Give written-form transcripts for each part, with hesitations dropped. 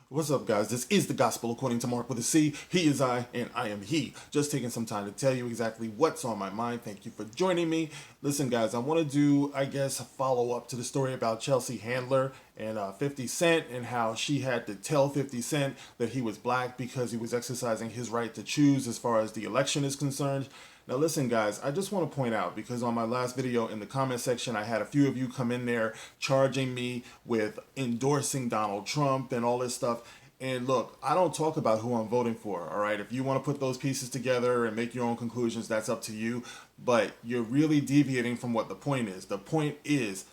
What's up, guys? This is the Gospel according to Mark with a C. He is I, and I am he. Just taking some time to tell you exactly what's on my mind. Thank you for joining me. Listen, guys, I want to do, I guess, a follow up to the story about Chelpee Handler and 50 Cent and how she had to tell 50 Cent that he was black because he was exercising his right to choose as far as the election is concerned. Now listen, guys, I just want to point out, because on my last video in the comment section, I had a few of you come in there charging me with endorsing Donald Trump and all this stuff. And look, I don't talk about who I'm voting for, all right? If you want to put those pieces together and make your own conclusions, that's up to you. But you're really deviating from what the point is. The point is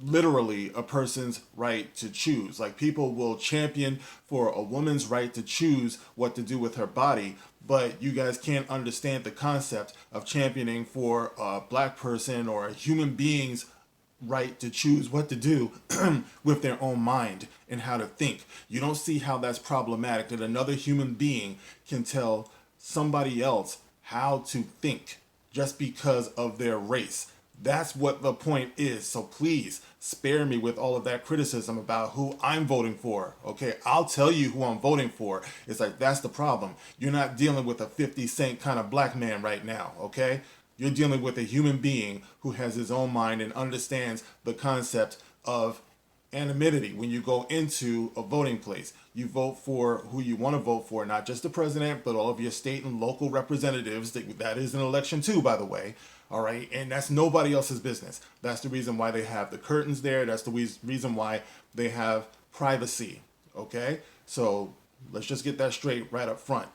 literally a person's right to choose. Like, people will champion for a woman's right to choose what to do with her body, but you guys can't understand the concept of championing for a black person or a human being's right to choose what to do with their own mind and how to think. You don't see how that's problematic, that another human being can tell somebody else how to think just because of their race. That's what the point is. So please spare me with all of that criticism about who I'm voting for. Okay, I'll tell you who I'm voting for. It's like, that's the problem. You're not dealing with a 50 Cent kind of black man right now. Okay, you're dealing with a human being who has his own mind and understands the concept of anonymity. When you go into a voting place, you vote for who you want to vote for, not just the president, but all of your state and local representatives. That is an election too, by the way. All right, and that's nobody else's business. That's the reason why they have the curtains there. That's the reason why they have privacy. Okay, so let's just get that straight right up front.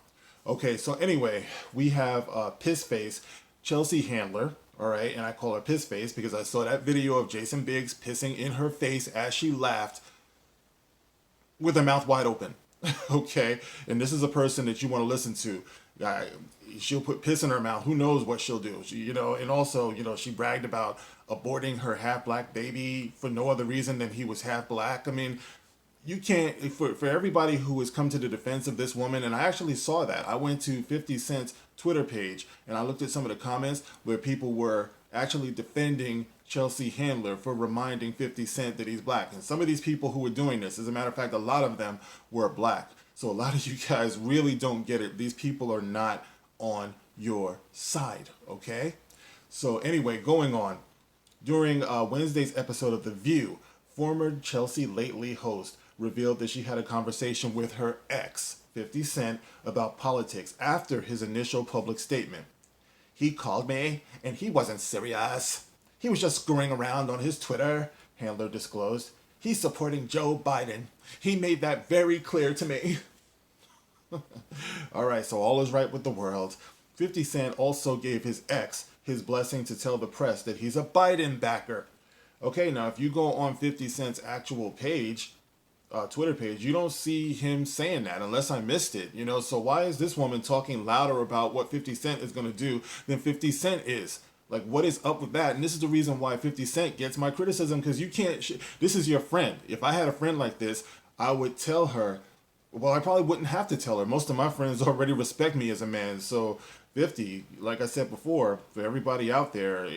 Okay, so anyway, we have Piss Face Chelpee Handler. All right, and I call her Piss Face because I saw that video of Jason Biggs pissing in her face as she laughed with her mouth wide open. Okay, and this is a person that you want to listen to. She'll put piss in her mouth. Who knows what she'll do? And also, she bragged about aborting her half black baby for no other reason than he was half black. I mean, you can't, for everybody who has come to the defense of this woman, and I actually saw that. I went to 50 Cent's Twitter page and I looked at some of the comments where people were actually defending Chelpee Handler for reminding 50 Cent that he's black. And some of these people who were doing this, as a matter of fact, a lot of them were black. So a lot of you guys really don't get it. These people are not on your side, okay? So anyway, going on. During Wednesday's episode of The View, former Chelsea Lately host revealed that she had a conversation with her ex, 50 Cent, about politics after his initial public statement. He called me, and he wasn't serious. He was just screwing around on his Twitter, Handler disclosed. He's supporting Joe Biden. He made that very clear to me. All right, so all is right with the world. 50 Cent also gave his ex his blessing to tell the press that he's a Biden backer. Okay, now if you go on 50 Cent's actual page, Twitter page, you don't see him saying that unless I missed it, So why is this woman talking louder about what 50 Cent is going to do than 50 Cent is? Like, what is up with that? And this is the reason why 50 Cent gets my criticism, because you can't, this is your friend. If I had a friend like this, I would tell her, well, I probably wouldn't have to tell her. Most of my friends already respect me as a man. So 50, like I said before, for everybody out there,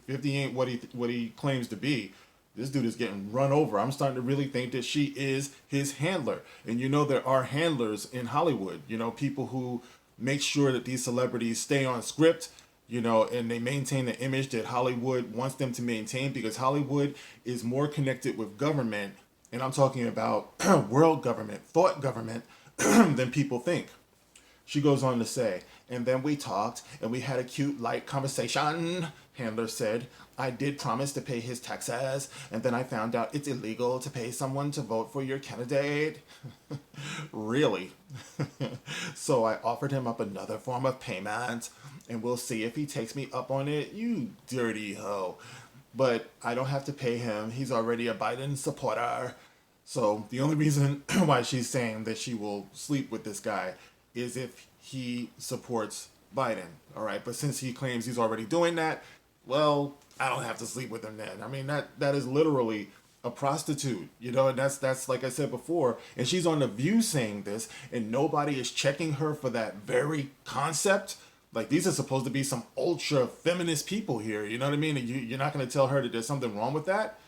50 ain't what he claims to be. This dude is getting run over. I'm starting to really think that she is his handler. And there are handlers in Hollywood, people who make sure that these celebrities stay on script, and they maintain the image that Hollywood wants them to maintain, because Hollywood is more connected with government, and I'm talking about world government, thought government, than people think. She goes on to say, and then we talked and we had a cute, light conversation. Handler said, I did promise to pay his taxes, and then I found out it's illegal to pay someone to vote for your candidate. Really? So I offered him up another form of payment, and we'll see if he takes me up on it. You dirty hoe. But I don't have to pay him. He's already a Biden supporter. So the only reason why she's saying that she will sleep with this guy is if he supports Biden. All right. But since he claims he's already doing that, well, I don't have to sleep with him then. I mean, that is literally a prostitute, and that's like I said before. And she's on The View saying this, and nobody is checking her for that very concept. Like, these are supposed to be some ultra feminist people here, you know what I mean? And you're not going to tell her that there's something wrong with that.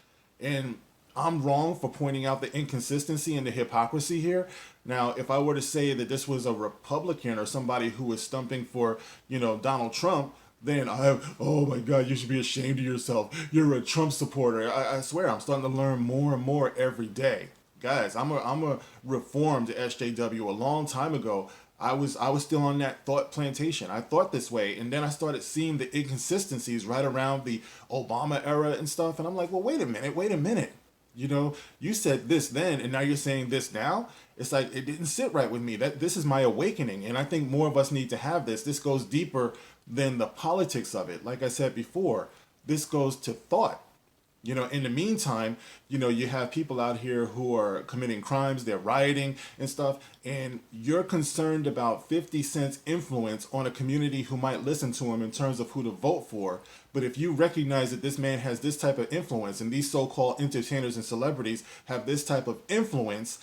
And I'm wrong for pointing out the inconsistency and the hypocrisy here. Now, if I were to say that this was a Republican or somebody who was stumping for, Donald Trump, then oh my God, you should be ashamed of yourself. You're a Trump supporter. I swear, I'm starting to learn more and more every day. Guys, I'm a reformed SJW a long time ago. I was still on that thought plantation. I thought this way, and then I started seeing the inconsistencies right around the Obama era and stuff, and I'm like, well, wait a minute. You said this then, and now you're saying this now. It's like it didn't sit right with me. That this is my awakening, and I think more of us need to have this. This goes deeper than the politics of it. Like I said before, this goes to thought. In the meantime, you have people out here who are committing crimes, they're rioting and stuff, and you're concerned about 50 Cent's influence on a community who might listen to him in terms of who to vote for. But if you recognize that this man has this type of influence and these so-called entertainers and celebrities have this type of influence,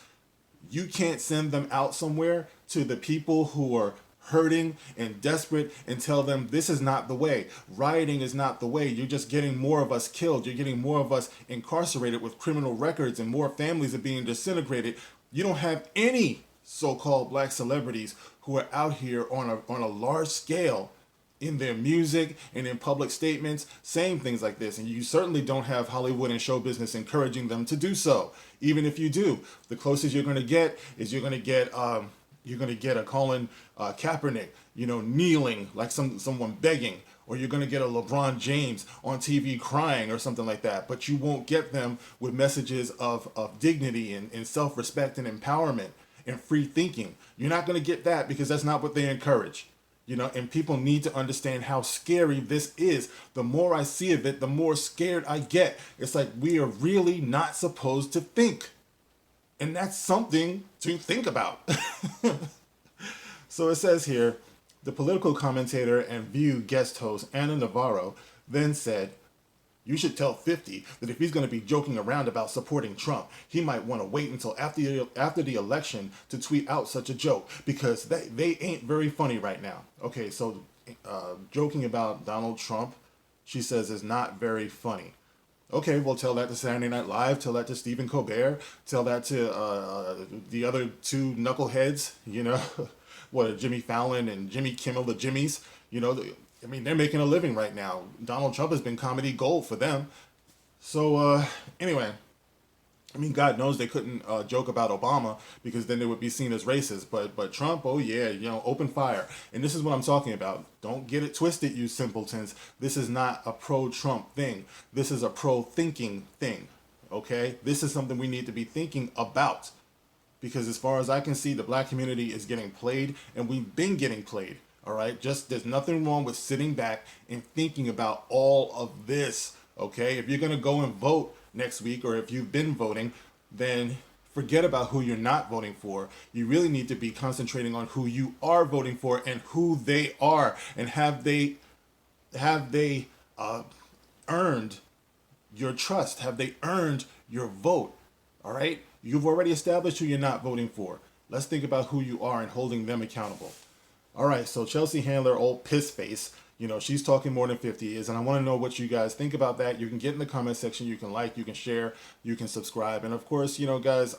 you can't send them out somewhere to the people who are hurting and desperate and tell them this is not the way. Rioting is not the way. You're just getting more of us killed. You're getting more of us incarcerated with criminal records, and more families are being disintegrated. You don't have any so-called black celebrities who are out here on a large scale in their music and in public statements saying things like this. And you certainly don't have Hollywood and show business encouraging them to do so. Even if you do, the closest you're going to get is you're going to get a Colin Kaepernick, kneeling like someone begging, or you're going to get a LeBron James on TV crying or something like that. But you won't get them with messages of dignity and self-respect and empowerment and free thinking. You're not going to get that because that's not what they encourage. And people need to understand how scary this is. The more I see of it, the more scared I get. It's like we are really not supposed to think. And that's something to think about. So it says here, the political commentator and View guest host Ana Navarro then said, you should tell 50 that if he's going to be joking around about supporting Trump, he might want to wait until after the election to tweet out such a joke, because they ain't very funny right now. Okay, so joking about Donald Trump, she says, is not very funny. Okay, well, tell that to Saturday Night Live, tell that to Stephen Colbert, tell that to the other two knuckleheads, what, Jimmy Fallon and Jimmy Kimmel, the Jimmies, they're making a living right now. Donald Trump has been comedy gold for them. So, anyway, God knows they couldn't joke about Obama because then they would be seen as racist. But Trump, oh yeah, open fire. And this is what I'm talking about. Don't get it twisted, you simpletons. This is not a pro-Trump thing. This is a pro-thinking thing, okay? This is something we need to be thinking about. Because as far as I can see, the black community is getting played, and we've been getting played, all right? Just there's nothing wrong with sitting back and thinking about all of this, okay? If you're going to go and vote next week, or if you've been voting, then forget about who you're not voting for. You really need to be concentrating on who you are voting for and who they are, and have they earned your trust? Have they earned your vote? All right? You've already established who you're not voting for. Let's think about who you are and holding them accountable. All right, so Chelpee Handler, old piss face, she's talking more than 50 years, and I want to know what you guys think about that. You can get in the comment section, you can like, you can share, you can subscribe, and of course, guys,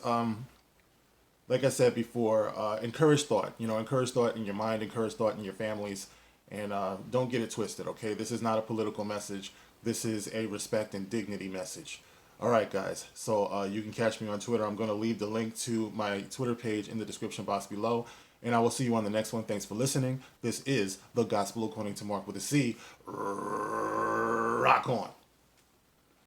like I said before, encourage thought. Encourage thought in your mind, encourage thought in your families, and don't get it twisted, okay? This is not a political message. This is a respect and dignity message. All right, guys, so you can catch me on Twitter. I'm going to leave the link to my Twitter page in the description box below, and I will see you on the next one. Thanks for listening. This is The Gospel According to Mark with a C. Rock on.